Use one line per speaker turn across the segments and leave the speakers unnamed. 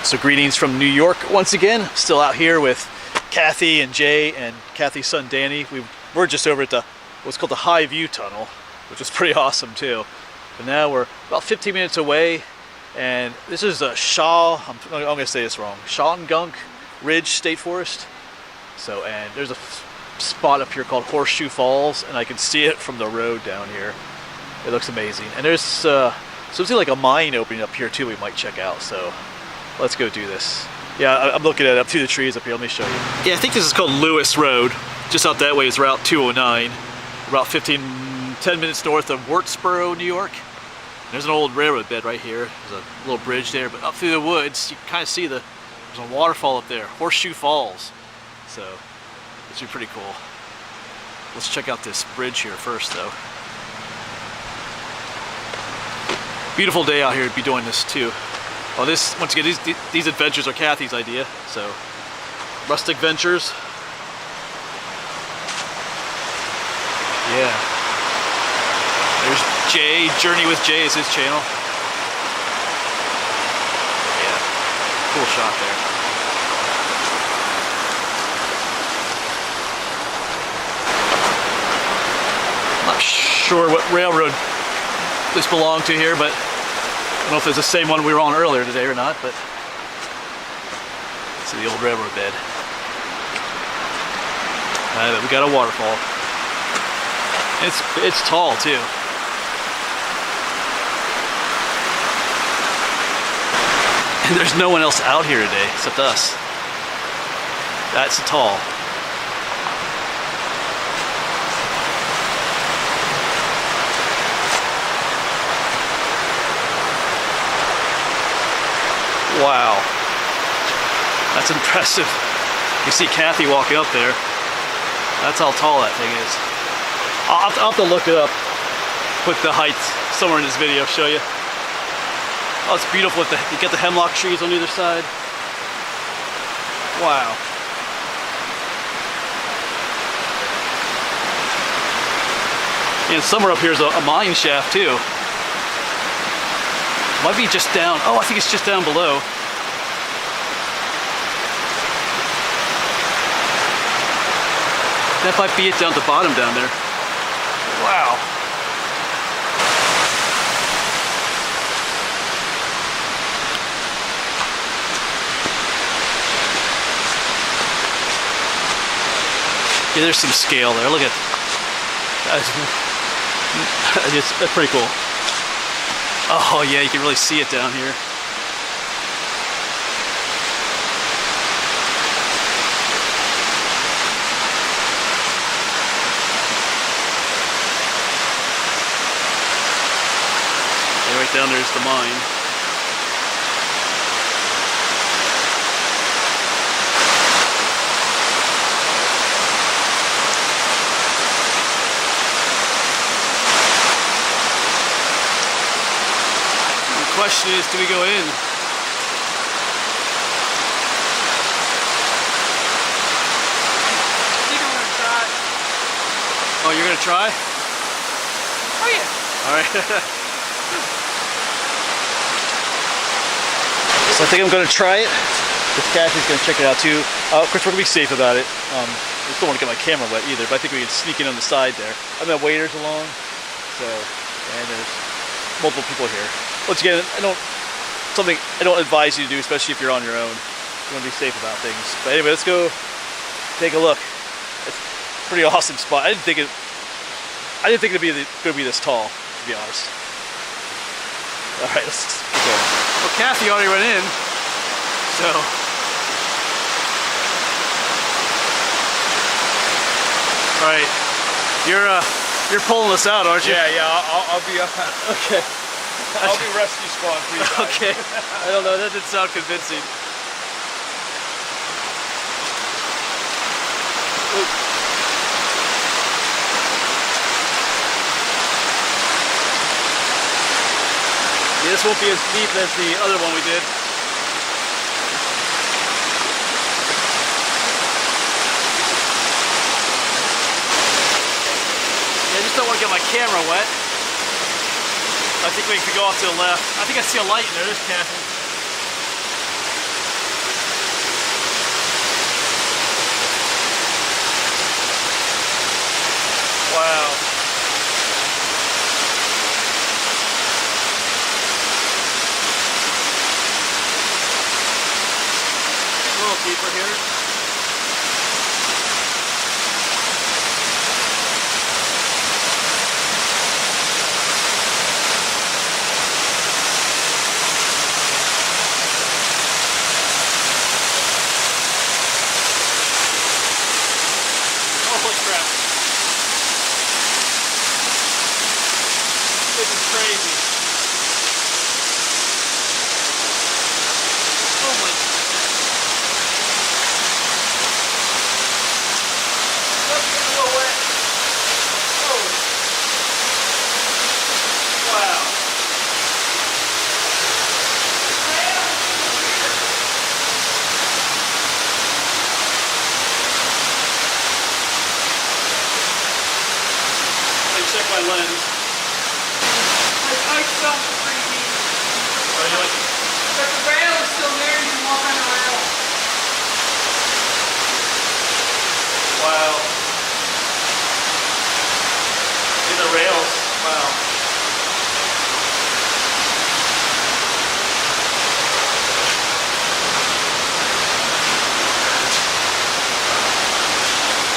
So greetings from New York once again. Still out here with Kathy and Jay and Kathy's son Danny. We're just over at what's called the High View Tunnel, which is pretty awesome too. But now we're about 15 minutes away, and this is a I'm going to say this wrong, Shawangunk Ridge State Forest. So, and there's a spot up here called Horseshoe Falls, and I can see it from the road down here. It looks amazing. And there's something like a mine opening up here too we might check out. So let's go do this. Yeah, I'm looking at it up through the trees up here. Let me show you. Yeah, I think this is called Lewis Road. Just out that way is Route 209. About 10 minutes north of Wurtsboro, New York. There's an old railroad bed right here. There's a little bridge there, but up through the woods, you can kind of see there's a waterfall up there, Horseshoe Falls. So this would be pretty cool. Let's check out this bridge here first, though. Beautiful day out here to be doing this too. Well, once again, these adventures are Kathy's idea. So, Rustic Ventures. Yeah. There's Jay. Journey with Jay is his channel. Yeah. Cool shot there. Not sure what railroad this belonged to here, but I don't know if it's the same one we were on earlier today or not, but see the old railroad bed. But we got a waterfall. It's tall too. And there's no one else out here today except us. That's tall. Wow, that's impressive. You see Kathy walking up there. That's how tall that thing is. I'll have to look it up, put the height somewhere in this video, show you. Oh, it's beautiful. You get the hemlock trees on either side. Wow. And somewhere up here is a mine shaft too. Might be just down. Oh, I think it's just down below. That might be it down at the bottom down there. Wow. Yeah, there's some scale there. Look at that. That's pretty cool. Oh yeah, you can really see it down here. And right down there's the mine. The question is, do we go in?
I think I'm gonna try.
Oh, you're gonna try?
Oh yeah.
Alright. So I think I'm gonna try it. If Kathy's gonna check it out too. Of course, we're gonna be safe about it. I just don't want to get my camera wet either, but I think we can sneak in on the side there. I mean, waiters along. So, and there's multiple people here. Once again, I don't advise you to do, especially if you're on your own. You want to be safe about things. But anyway, let's go take a look. It's a pretty awesome spot. I didn't think it'd be going to be this tall, to be honest. All right, let's keep going. Well, Kathy already went in, so. All right, you're pulling us out, aren't you?
Yeah. I'll be up.
Okay.
I'll be rescue squad for you guys.
Okay. I don't know. That didn't sound convincing. Yeah, this won't be as deep as the other one we did. Yeah, I just don't want to get my camera wet. I think we could go off to the left. I think I see a light in there. There's Kathy. Wow. A little deeper here. Holy crap. This is crazy. Oh my. Look, it's a little wet. Oh. Wow. Check my lens.
I felt freaky.
Oh, you like?
But the rail is still there, you can walk on the rail.
Wow. In the rails. Wow.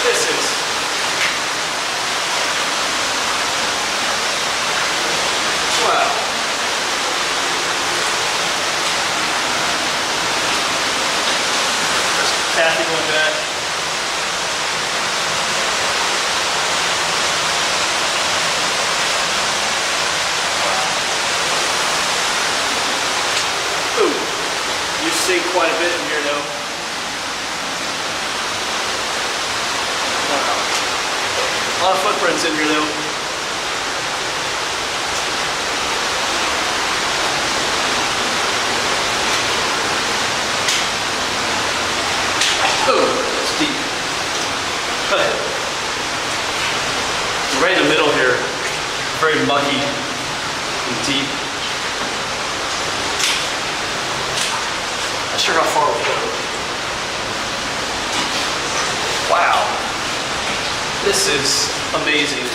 This is. Wow. There's Kathy going back. Ooh, you sink quite a bit in here though. Wow. A lot of footprints in here though. Oh, it's deep. Right in the middle here, very mucky and deep. Not sure how far we go. Wow, this is amazing.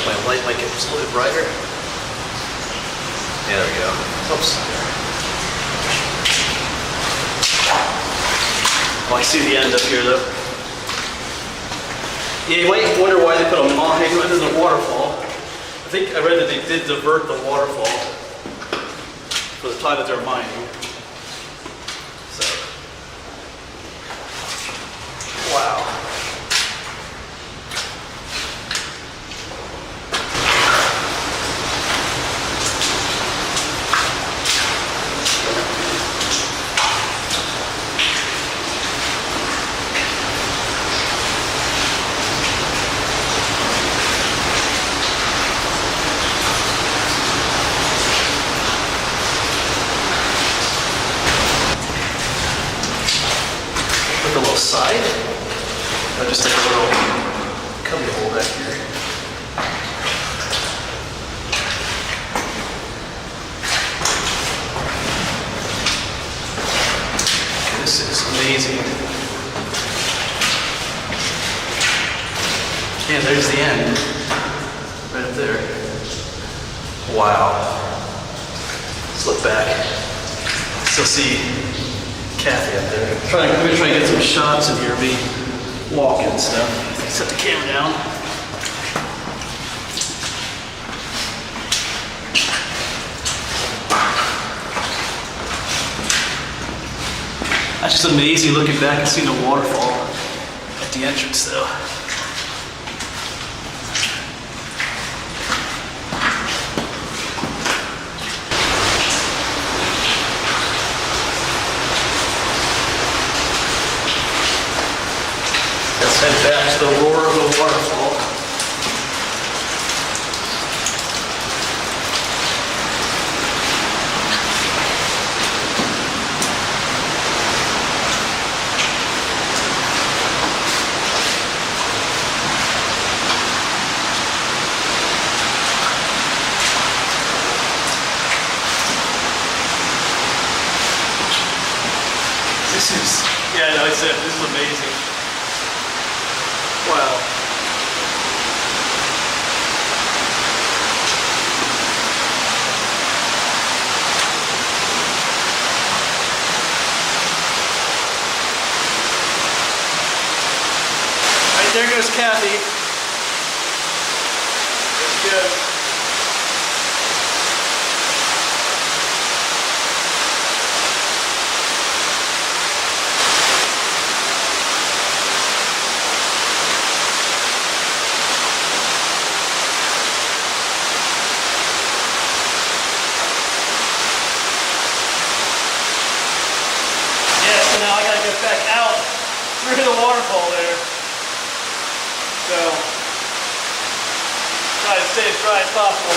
My light might get just a little bit brighter. Yeah, there we go. Oops. Oh, I see the end up here though. Yeah, you might wonder why they put a mine under the waterfall. I think I read that they did divert the waterfall for the time that they're mining. So, wow. A little side, or just like a little cubby hole back here. This is amazing. Yeah, there's the end, right up there. Wow. Let's look back. Still see Kathy up there. I'm gonna try and get some shots in here of me walking and stuff. Set the camera down. That's just amazing looking back and seeing the waterfall at the entrance though. Let's head back to the roar of the waterfall. the waterfall there. So, try to stay as dry as possible.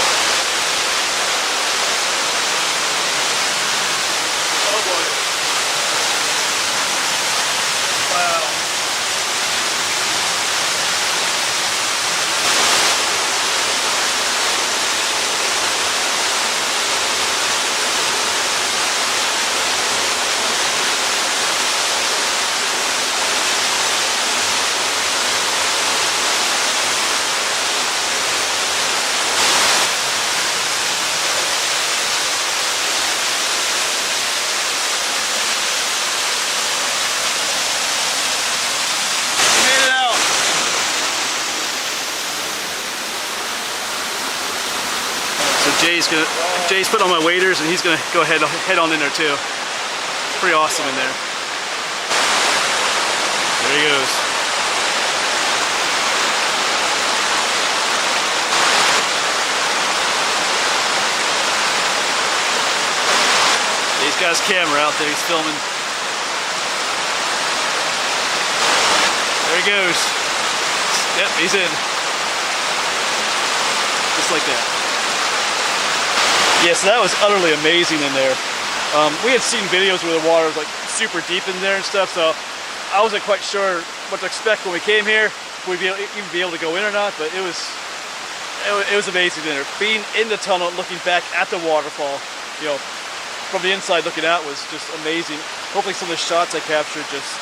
Oh boy. Wow. Jay's putting on my waders and he's gonna go head on in there too. Pretty awesome in there. There he goes. Jay's got his camera out there, he's filming. There he goes. Yep, he's in. Just like that. Yeah, so that was utterly amazing in there. We had seen videos where the water was like super deep in there and stuff, so I wasn't quite sure what to expect when we came here, if we'd even be able to go in or not, but it was amazing in there. Being in the tunnel, looking back at the waterfall, you know, from the inside looking out was just amazing. Hopefully some of the shots I captured just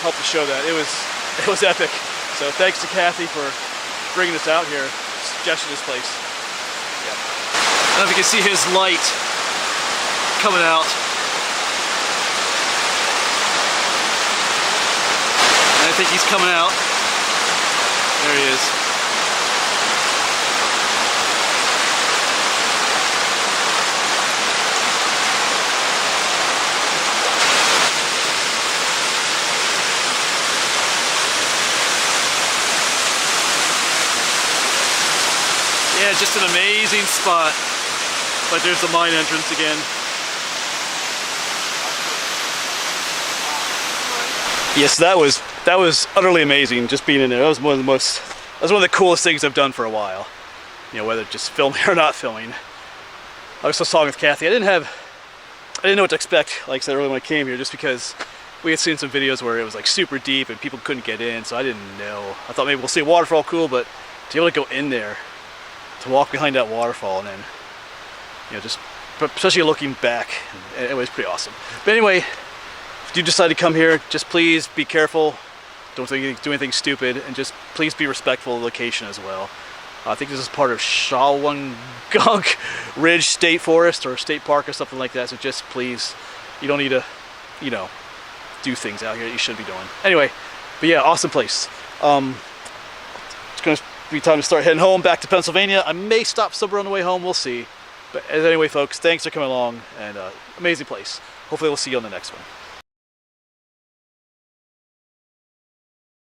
helped to show that. It was epic. So thanks to Kathy for bringing us out here, suggesting this place. I don't know if you can see his light coming out. And I think he's coming out. There he is. Yeah, just an amazing spot. But there's the mine entrance again. Yes, that was utterly amazing just being in there. That was one of the coolest things I've done for a while. You know, whether just filming or not filming. I was just talking with Kathy. I didn't know what to expect, like I said earlier when I came here, just because we had seen some videos where it was like super deep and people couldn't get in, so I didn't know. I thought maybe we'll see a waterfall, cool, but to be able to go in there, to walk behind that waterfall and then, you know, just especially looking back, it was pretty awesome. But anyway, if you decide to come here, just please be careful. Don't do anything stupid, and just please be respectful of the location as well. I think this is part of Shawangunk Ridge State Forest or State Park or something like that. So just please, you don't need to, you know, do things out here that you should be doing. Anyway, but yeah, awesome place. It's gonna be time to start heading home back to Pennsylvania. I may stop somewhere on the way home, we'll see. But anyway, folks, thanks for coming along, and amazing place. Hopefully we'll see you on the next one.